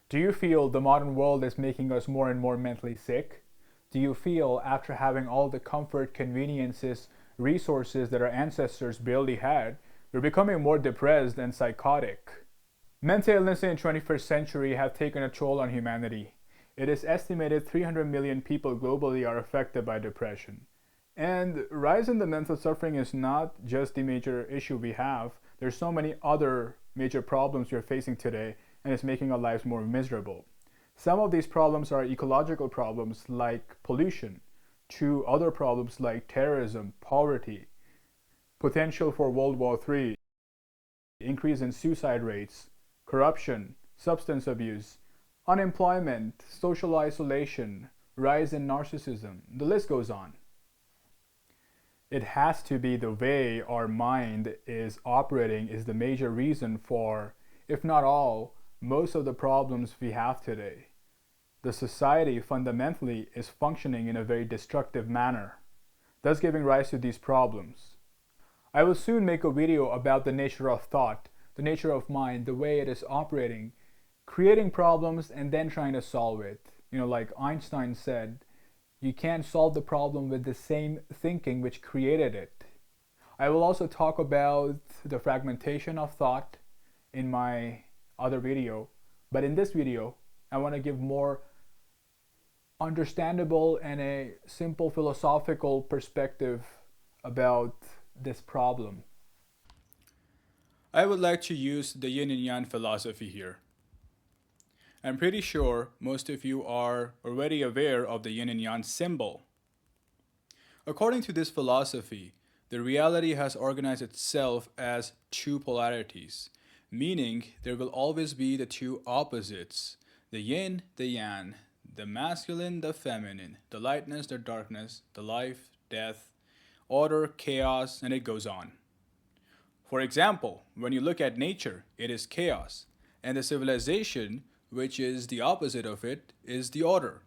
Do you feel the modern world is making us more and more mentally sick? Do you feel, after having all the comfort, conveniences, resources that our ancestors barely had, we're becoming more depressed and psychotic? Mental illness in the 21st century have taken a toll on humanity. It is estimated 300 million people globally are affected by depression. And rise in the mental suffering is not just the major issue we have. There's so many other major problems we're facing today, and it's making our lives more miserable. Some of these problems are ecological problems like pollution, to other problems like terrorism, poverty, potential for World War III, increase in suicide rates, corruption, substance abuse, unemployment, social isolation, rise in narcissism. The list goes on. It has to be the way our mind is operating is the major reason for, if not all, most of the problems we have today. The society fundamentally is functioning in a very destructive manner, thus giving rise to these problems. I will soon make a video about the nature of thought, the nature of mind, the way it is operating, creating problems and then trying to solve it. Like Einstein said, you can't solve the problem with the same thinking which created it. I will also talk about the fragmentation of thought in my other video, but in this video, I want to give more understandable and a simple philosophical perspective about this problem. I would like to use the Yin and Yang philosophy here. I'm pretty sure most of you are already aware of the Yin and Yang symbol. According to this philosophy, the reality has organized itself as two polarities, meaning there will always be the two opposites, the yin, the yang, the masculine, the feminine, the lightness, the darkness, the life, death, order, chaos, and it goes on. For example, when you look at nature, it is chaos, and the civilization, which is the opposite of it, is the order.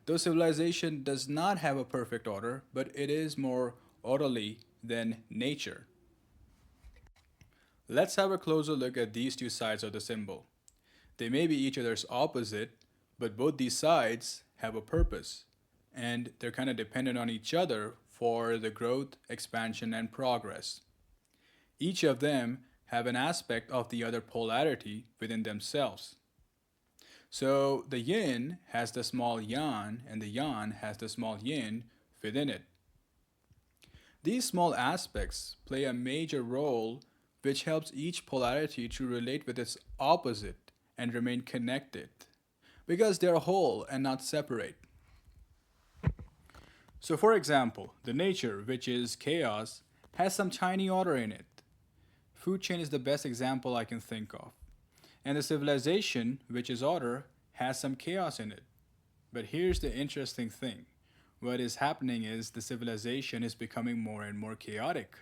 Though civilization does not have a perfect order, but it is more orderly than nature. Let's have a closer look at these two sides of the symbol. They may be each other's opposite, but both these sides have a purpose, and they're kind of dependent on each other for the growth, expansion, and progress. Each of them have an aspect of the other polarity within themselves. So the yin has the small yang, and the yang has the small yin within it. These small aspects play a major role which helps each polarity to relate with its opposite and remain connected, because they're whole and not separate. So for example, the nature, which is chaos, has some tiny order in it. Food chain is the best example I can think of. And the civilization, which is order, has some chaos in it. But here's the interesting thing. What is happening is the civilization is becoming more and more chaotic.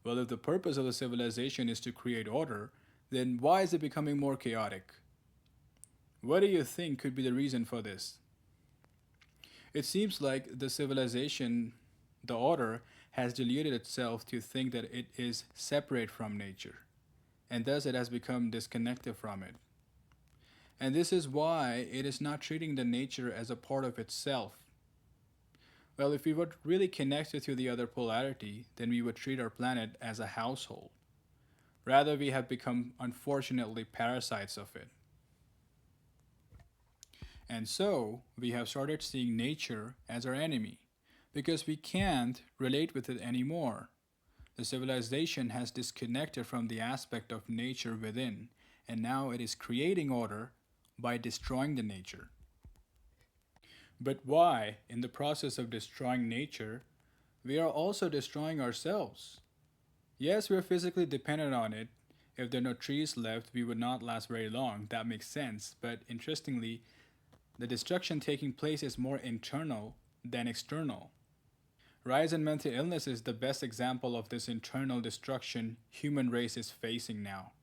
Well, if the purpose of the civilization is to create order, then why is it becoming more chaotic? What do you think could be the reason for this? It seems like the civilization, the order, has deluded itself to think that it is separate from nature, and thus it has become disconnected from it. And this is why it is not treating the nature as a part of itself. Well, if we were really connected to the other polarity, then we would treat our planet as a household. Rather, we have become, unfortunately, parasites of it. And so, we have started seeing nature as our enemy, because we can't relate with it anymore. The civilization has disconnected from the aspect of nature within, and now it is creating order by destroying the nature. But why, in the process of destroying nature, we are also destroying ourselves? Yes, we are physically dependent on it. If there are no trees left, we would not last very long. That makes sense. But interestingly, the destruction taking place is more internal than external. Rise in mental illness is the best example of this internal destruction human race is facing now.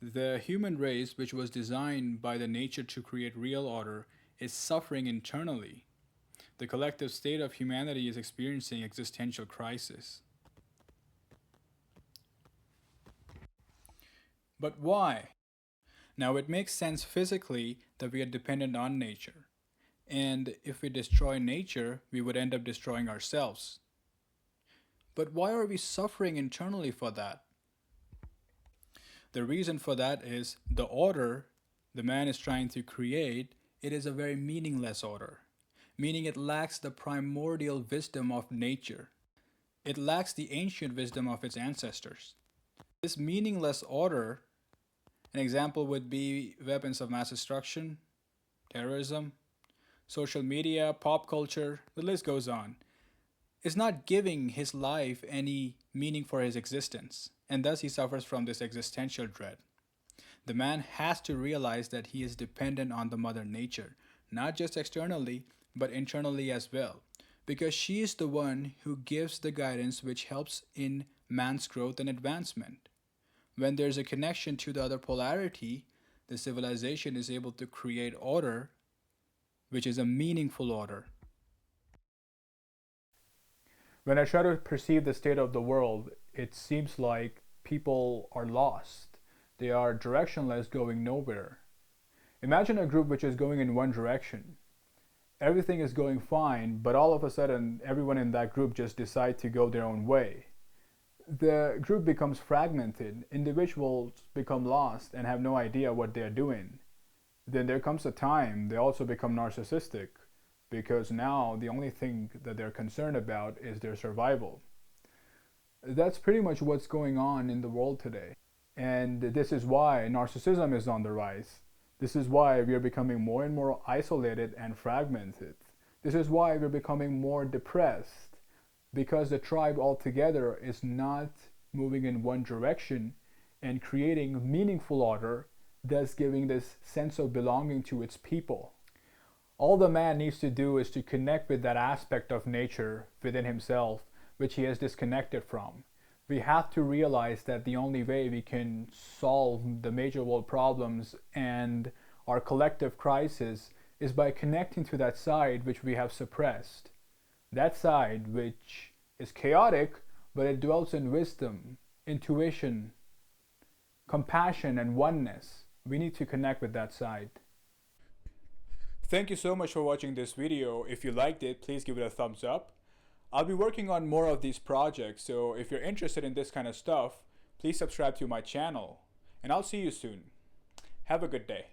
The human race, which was designed by the nature to create real order, is suffering internally. The collective state of humanity is experiencing existential crisis. But why? Now, it makes sense physically that we are dependent on nature. And if we destroy nature, we would end up destroying ourselves. But why are we suffering internally for that? The reason for that is the order the man is trying to create, it is a very meaningless order, meaning it lacks the primordial wisdom of nature. It lacks the ancient wisdom of its ancestors. This meaningless order, an example would be weapons of mass destruction, terrorism, social media, pop culture, the list goes on, is not giving his life any meaning for his existence, and thus he suffers from this existential dread. The man has to realize that he is dependent on the mother nature, not just externally, but internally as well, because she is the one who gives the guidance which helps in man's growth and advancement. When there's a connection to the other polarity, the civilization is able to create order, which is a meaningful order. When I try to perceive the state of the world, it seems like people are lost. They are directionless, going nowhere. Imagine a group which is going in one direction. Everything is going fine, but all of a sudden, everyone in that group just decide to go their own way. The group becomes fragmented, individuals become lost and have no idea what they're doing. Then there comes a time they also become narcissistic, because now the only thing that they're concerned about is their survival. That's pretty much what's going on in the world today. And this is why narcissism is on the rise. This is why we are becoming more and more isolated and fragmented. This is why we're becoming more depressed, because the tribe altogether is not moving in one direction and creating meaningful order, thus giving this sense of belonging to its people. All the man needs to do is to connect with that aspect of nature within himself, which he has disconnected from. We have to realize that the only way we can solve the major world problems and our collective crisis is by connecting to that side which we have suppressed. That side which is chaotic, but it dwells in wisdom, intuition, compassion, and oneness. We need to connect with that side. Thank you so much for watching this video. If you liked it, please give it a thumbs up. I'll be working on more of these projects, so if you're interested in this kind of stuff, please subscribe to my channel. And I'll see you soon. Have a good day.